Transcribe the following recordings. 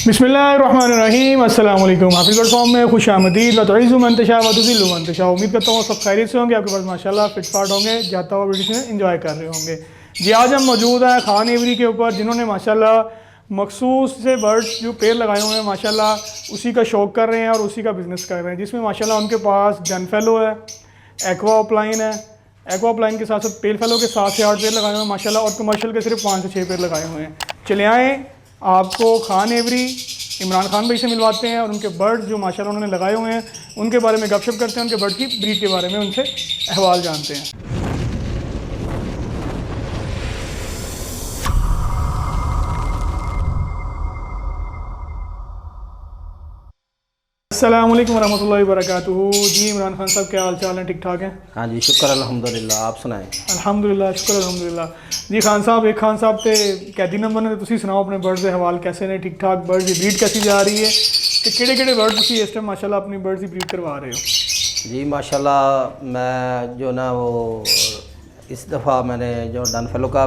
बिस्मिल्लाहिर्रहमानिर्रहीम। अस्सलाम वालेकुम। हाफिज़ फॉर्म में खुश आमदीद। वतइज़ु मंतशा वतुज़िल्लु मंतशा। उम्मीद करता हूँ सब खैरियत से होंगे, आपके पास माशाल्लाह फिट फाट होंगे, जाता हुआ वीडियो में इंजॉय कर रहे होंगे। जी आज हम मौजूद हैं खान एवरी के ऊपर, जिन्होंने माशाल्लाह मखसूस से बर्ड्स जो पेड़ लगाए हुए हैं माशाल्लाह उसी का शौक़ कर रहे हैं और उसी का बिज़नेस कर रहे हैं, जिसमें माशाल्लाह उनके पास डनफेलो है, एक्वा अपलाइन है। एक्वा अपलाइन के साथ साथ पेल फेलो के 7 से 8 पेड़ लगाए हुए हैं माशाल्लाह, और कमर्शियल के सिर्फ 5 से 6 पेड़ लगाए हुए हैं। चले आएँ आपको खान एवरी इमरान खान भाई से मिलवाते हैं और उनके बर्ड जो माशाल्लाह उन्होंने लगाए हुए हैं उनके बारे में गपशप करते हैं, उनके बर्ड की ब्रीड के बारे में उनसे अहवाल जानते हैं। अस्सलाम वालेकुम वरहमतुल्लाहि वबरकातुहू। जी इमरान खान साहब क्या हाल चाल है, ठीक ठाक हैं? हाँ जी, शुक्र अल्हम्दुलिल्लाह। आप सुनाएं? अल्हम्दुलिल्लाह, शुक्र अल्हम्दुलिल्लाह। जी खान साहब, एक खान साहब थे कैदी नंबर ने, तुसी सुनाओ अपने बर्ड्स के हवाल कैसे ने, ठीक ठाक बर्ड्स की ब्रीड कैसी जा रही है, कि केड़े बर्ड तुसी इस टाइम माशाल्लाह अपनी बर्ड्स की ब्रीड करवा रहे हो? जी माशाल्लाह, मैं जो ना वो इस दफ़ा मैंने जो डनफेलो का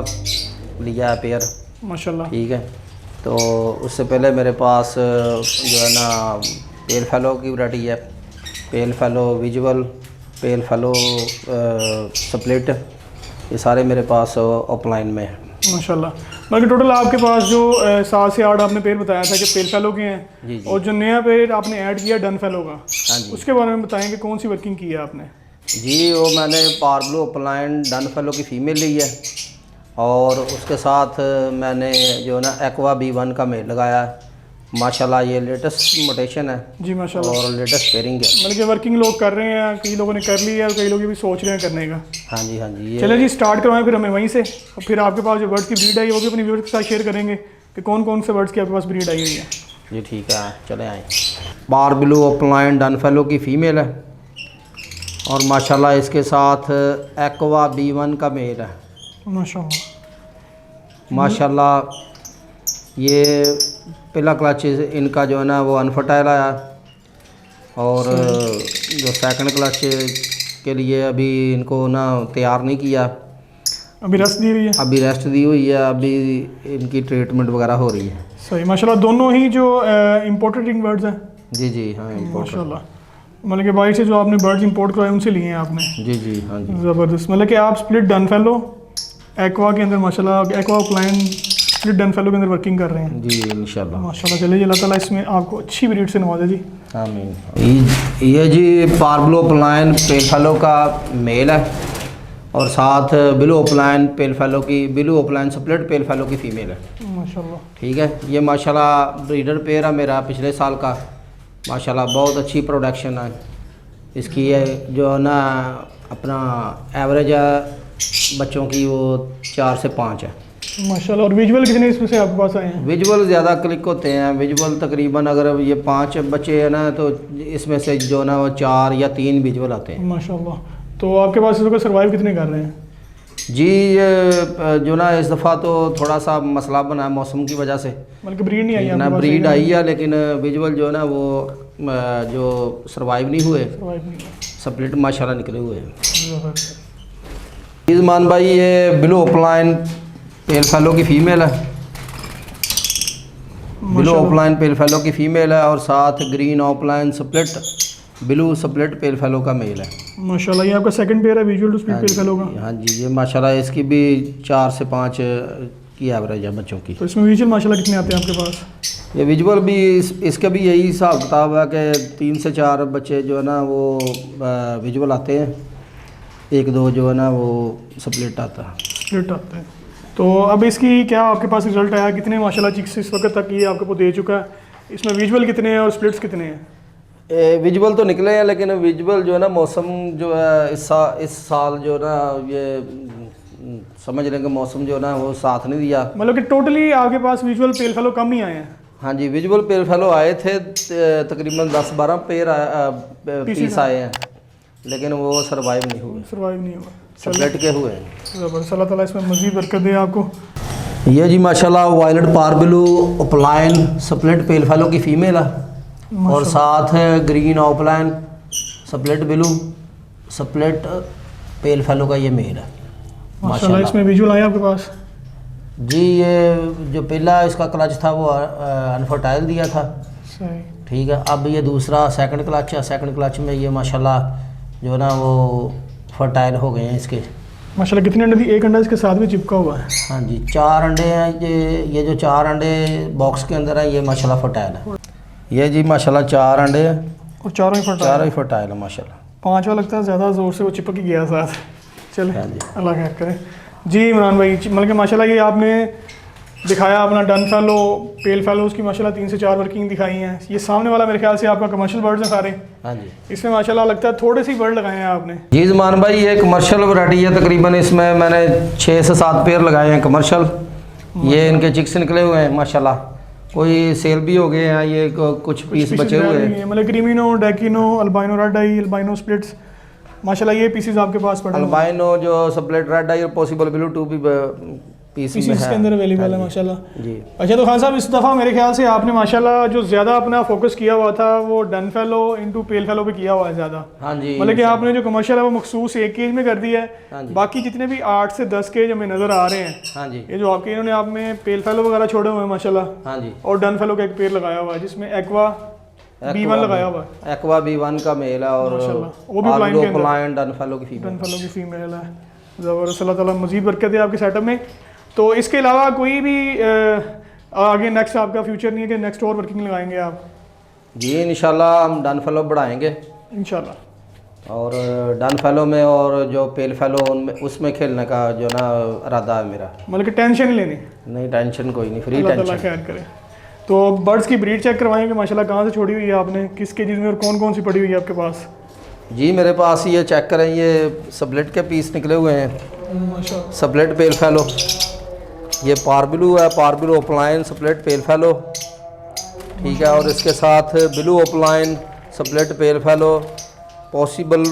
लिया है पेयर माशाल्लाह, ठीक है। तो उससे पहले मेरे पास जो है ना पेल फेलो की वैरायटी है, पेल फेलो विजुअल, पेल फेलो स्प्लिट, ये सारे मेरे पास ऑफलाइन में है माशाल्लाह। बाकी टोटल आपके पास जो 7 से 8 आपने पेड़ बताया था कि पेल फेलो के हैं, जी जी। और जो नया पेड़ आपने ऐड किया डन फेलो का, हाँ जी, उसके बारे में बताएंगे कौन सी वर्किंग की है आपने? जी वो मैंने पार्बलो ऑफलाइन डन फेलो की फ़ीमेल ली है, और उसके साथ मैंने जो ना एक्वा B1 का मेल लगाया है। माशाल्लाह ये लेटेस्ट मोटेशन है जी माशाल्लाह, और लेटेस्ट पेयरिंग है। मतलब कि वर्किंग लोग कर रहे हैं, कई लोगों ने कर लिया है और कई लोग भी सोच रहे हैं करने का। हाँ जी हाँ जी। चले जी स्टार्ट करवाएं फिर हमें वहीं से, और फिर आपके पास जो बर्ड्स की ब्रीड आई है वो भी अपनी व्यूअर्स के साथ शेयर करेंगे कि कौन कौन से बर्ड्स की आपके पास ब्रीड आई हुई है। जी ठीक है, चले आए। पार्बलो ऑफलाइन डन फेलो की फ़ीमेल है, और माशाल्लाह इसके साथ एक्वा B1 का मेल है। माशाल्लाह ये पहला क्लच इनका जो है ना वो अनफर्टाइल आया, और जो सेकंड क्लच के लिए अभी इनको ना तैयार नहीं किया, अभी रेस्ट दी हुई है, अभी रेस्ट दी हुई है, अभी इनकी ट्रीटमेंट वगैरह हो रही है। सही माशाल्लाह। दोनों ही जो इम्पोर्टेड रिंग बर्ड्स हैं? जी जी हाँ, माशाल्लाह। मतलब कि बाहर से जो आपने बर्ड्स इंपोर्ट करवाए उनसे लिए हैं आपने? जी जी हाँ जी। ज़बरदस्त। मतलब कि आप स्प्लिट डन फेलो एक्वा के अंदर माशाल्लाह, aqua plan split done fellow के अंदर वर्किंग कर रहे हैं? जी इंशाल्लाह माशाल्लाह। चलिए अल्लाह ताला इसमें आपको अच्छी ब्रीड से नवाजे जी। आमीन। ये जी पार्बलो प्लान पेल फेलो का मेल है, और साथ ब्लू ओपलाइन पेल फेलो की blue opaline split pale fellow की फ़ीमेल है माशाल्लाह। ठीक है। ये माशाल्लाह ब्रीडर पेयर है मेरा पिछले साल का, माशाल्लाह बहुत अच्छी प्रोडक्शन है इसकी। है जो ना अपना एवरेज है बच्चों की वो 4 से 5 है माशाल्लाह। और विजुअल कितने इसमें से आपके पास आए हैं? विजुअल ज़्यादा क्लिक होते हैं। विजुअल तकरीबन अगर ये 5 बच्चे हैं ना, तो इसमें से जो ना वो 4 या 3 विजुअल आते हैं माशाल्लाह। तो आपके पास इसको सर्वाइव कितने कर रहे हैं? जी ये जो ना इस दफ़ा तो थोड़ा सा मसला बना है मौसम की वजह से, बल्कि ब्रीड नहीं आई ना ब्रीड आई है, लेकिन विजुअल जो है ना वो जो सर्वाइव नहीं हुए, स्प्लिट माशाल्लाह निकले हुए हैं। ईज़मान भाई ये ब्लू ऑफलाइन पेल फेलो की फ़ीमेल है, ब्लू ऑफलाइन पेल फेलो की फ़ीमेल है, और साथ green offline split blue split pale fellow का मेल है माशाल्लाह। ये आपका सेकंड पेयर है visual to split pale fellow का? हाँ जी। ये माशाल्लाह इसकी भी 4 से 5 की एवरेज है बच्चों की। तो इसमें विजुअल माशाल्लाह कितने आते हैं आपके पास? ये विजुअल भी इसका भी यही हिसाब किताब है कि 3 से 4 बच्चे जो है ना वो विजुअल आते हैं, 1-2 जो है ना वो स्प्लिट आता है। स्प्लिट आते हैं। तो अब इसकी क्या आपके पास रिजल्ट आया, कितने माशाल्लाह चिक्स इस वक्त तक ये आपको दे चुका है? इसमें विजुअल कितने हैं और स्प्लिट्स कितने हैं? विजुअल तो निकले हैं, लेकिन विजुअल जो है ना मौसम जो है इस साल जो है ना ये समझ लेंगे मौसम जो है ना वो साथ नहीं दिया। मतलब कि टोटली आपके पास विजुअल पेल फेलो कम ही आए हैं? हाँ जी, विजुअल पेल फेलो आए थे तकरीबन 10-12 पेयर पीस आए हैं, लेकिन वो सर्वाइव नहीं हुए। सर्वाइव नहीं हुआ, स्प्लिट के हुए हैं। ज़बरदस्त। अल्लाह ताला इसमें मज़ीद बरकत दे आपको। ये जी माशाल्लाह वायलेट पार्बलो ऑफलाइन स्प्लिट पेल फेलो की फ़ीमेल है, और साथ है green offline split blue split pale fellow का ये मेल है माशाल्लाह। इसमें विजुअल आया आपके पास? जी ये जो पहला इसका क्लच था वो अनफर्टाइल दिया था, सही। ठीक है। अब ये दूसरा सेकंड क्लच है, सेकंड क्लच में ये माशाल्लाह जो है ना वो फर्टाइल हो गए हैं इसके। माशाल्लाह कितने अंडे थी? एक अंडा इसके साथ भी चिपका हुआ है। हाँ जी 4 अंडे हैं। ये जो 4 अंडे बॉक्स के अंदर है ये माशाल्लाह फर्टाइल है। ये जी माशाल्लाह 4 अंडे हैं और चारों ही फर्टाइल। चारों ही फर्टाइल है माशाल्लाह। पांचवा लगता है ज़्यादा ज़ोर से वो चिपक ही गया साथ। चले हाँ जी। अल्लाह खैर करे। जी इमरान भाई, मतलब कि माशाल्लाह ये आपने दिखाया अपना डन फैलो, पेल फैलोज़ की माशाल्लाह 3 से 4 वर्किंग दिखाई हैं। ये सामने वाला मेरे ख्याल से आपका कमर्शियल बर्ड्स हैं सारे। हाँ जी। इसमें माशाल्लाह लगता है थोड़े से बर्ड लगाए हैं आपने। जी ज़मान भाई ये कमर्शियल वैरायटी है, तकरीबन इसमें मैंने 6 से 7 पेयर लगाए हैं कमर्शियल। ये इनके चिक्स निकले हुए हैं माशाल्लाह, कोई सेल भी हो गए हैं, ये कुछ पीस बचे हुए हैं। मतलब क्रीमिनो, डेकिनो, अल्बाइनो रेड आई, अल्बाइनो स्प्लिट्स, माशाल्लाह ये पीसेस आपके पास पड़े हैं। अल्बाइनो जो स्प्लिट रेड आई और पॉसिबल ब्लू 2 भी पीस में इसके अंदर अवेलेबल है हाँ माशाल्लाह। जी। अच्छा तो खान साहब इस दफ़ा मेरे ख्याल से आपने माशाल्लाह जो ज़्यादा अपना फोकस किया हुआ था वो डन फैलो इनटू पेल फैलो पे किया हुआ है ज़्यादा। हाँ जी। मतलब कि आपने जो कमर्शियल है वो मखसूस 1 केज में कर दिया हाँ है, जी। बाकी जितने भी 8 से 10 केज हमें नज़र आ रहे हैं, हाँ जी। ये जो आपके इन्होंने आप में पेल फैलो वगैरह छोड़े हुए हैं माशाल्लाह, हाँ जी। और डन फैलो का एक पेड़ लगाया हुआ है जिसमें एक्वा B1 लगाया हुआ है। एक्वा B1 का मेल है और माशाल्लाह वो भी प्लाइन के अंदर, प्लाइन डन फैलो की डन फीमेल। फैलो की फीमेल है। ज़बरदस्त, अल्लाह ताला मज़ीद बरकत है आपके सेटअप में। तो इसके अलावा कोई भी आगे नेक्स्ट आपका फ्यूचर नहीं है कि नेक्स्ट और वर्किंग लगाएंगे आप? जी इंशाल्लाह हम डन फैलो बढ़ाएंगे इंशाल्लाह। और डन फैलो में और जो पेल फैलो उनमें उसमें खेलने का जो ना इरादा है मेरा। मतलब कि टेंशन नहीं लेनी, नहीं टेंशन कोई नहीं, फ्री अल्लाह ताला टेंशन। खैर करे। तो बर्ड्स की ब्रीड चेक करवाएंगे माशाल्लाह, कहाँ से छोड़ी हुई है आपने, किस केजेस में और कौन कौन सी पड़ी हुई है आपके पास? जी मेरे पास ये चेक करें, ये स्प्लिट के पीस निकले हुए हैं, माशाल्लाह स्प्लिट पेल फैलो। ये पारब्लू है, पारब्लू ओपलाइन स्प्लिट पेल फैलो, ठीक है। और इसके साथ ब्लू ओपलाइन स्प्लिट पेल फैलो पॉसिबल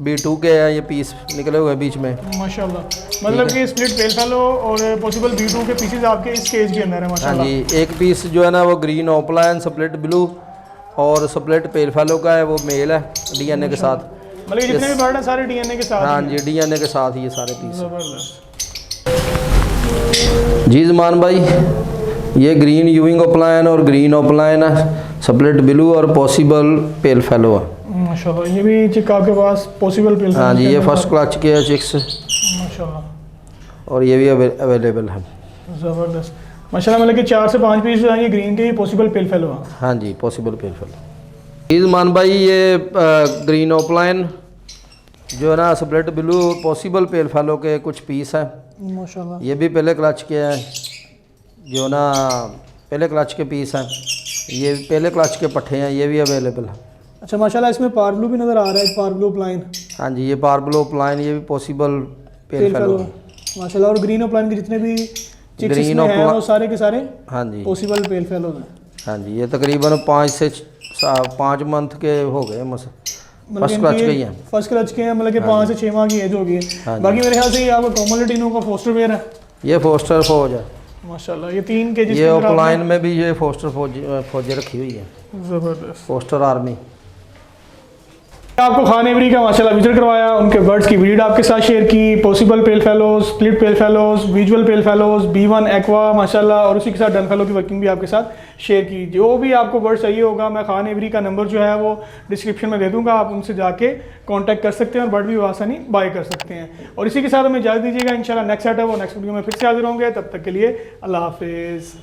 B2 के हैं, ये पीस निकले हुए हैं बीच में माशाल्लाह। मतलब कि स्प्लिट पेल फैलो और पॉसिबल B2 के पीसेस आपके इस केज के अंदर है हाँ माशाल्लाह। जी। एक पीस जो है ना वो ग्रीन ओपलाइन स्प्लिट ब्लू और स्प्लिट पेल फैलो का है, वो मेल है DNA के साथ। मतलब कि जितने भी बर्ड हैं सारे DNA के साथ हाँ हैं। जी DNA के साथ ये सारे पीस। ज़बरदस्त। जी ज़मान भाई ये ग्रीन यूविंग ओपलाइन और ग्रीन ओपलाइन है, स्प्लिट ब्लू और पॉसिबल पेल फैलो है माशाल्लाह। ये भी चिक आपके पास पॉसिबल पेल हाँ जी। ये फर्स्ट क्लच के है चिक्स माशाल्लाह, और ये भी अवेलेबल है। ज़बरदस्त माशाल्लाह। मतलब कि 4 से 5 पीस जो हैं ये ग्रीन के पॉसिबल पेल फैलो हैं। हाँ जी पॉसिबल पेल फैलो। जी ज़मान भाई ये ग्रीन ओपलाइन जो है ना स्प्लिट ब्लू पॉसिबल पेल फैलो के कुछ पीस हैं माशाल्लाह। ये भी पहले क्लच के हैं, जो ना पहले क्लच के पीस हैं, ये पहले क्लच के पट्टे हैं, ये भी अवेलेबल है। अच्छा माशाल्लाह, इसमें पारब्लू भी नज़र आ रहा है, पारब्लू प्लाइन हाँ जी। ये पारब्लू प्लाइन ये भी पॉसिबल पेल फैलो है माशाल्लाह। और ग्रीन प्लाइन के जितने भी चिक्स ग्रीन इसमें हैं वो सारे के सारे हाँ जी। पॉसिबल पेल फैलो हैं। हाँ जी। ये तकरीबन 5 से 5 मंथ के हो गए फर्स्ट क्लच के ही हैं। फर्स्ट क्लच के हैं, मतलब कि 5 से 6 माह की एज हो गई है। हाँ बाकी मेरे ख्याल से ये आपका कॉमन लटीनो का फोस्टर वेयर है ये फोस्टर फौज है माशाल्लाह। ये 3 के ये ओपलाइन में भी ये फोस्टर फौजें रखी हुई है, ज़बरदस्त। Foster army. आपको खान एवरी का माशाल्लाह विजिट करवाया, उनके बर्ड्स की ब्रीड आपके साथ शेयर की, पॉसिबल पेल फैलोज, स्प्लिट पेल फैलोज, विजुअल पेल फैलोज, B1 एक्वा माशाल्लाह, और उसी के साथ डन फैलो की वर्किंग भी आपके साथ शेयर की। जो भी आपको बर्ड चाहिए होगा मैं खान एवरी का नंबर जो है वो डिस्क्रिप्शन में दे दूंगा, आप उनसे जाके कांटेक्ट कर सकते हैं और बर्ड भी आसानी बाय कर सकते हैं। और इसी के साथ हमें इजाज़त दीजिएगा, इंशाल्लाह नेक्स्ट सेट है वो नेक्स्ट वीडियो में फिर से हाजिर होंगे, तब तक के लिए अल्लाह हाफिज़।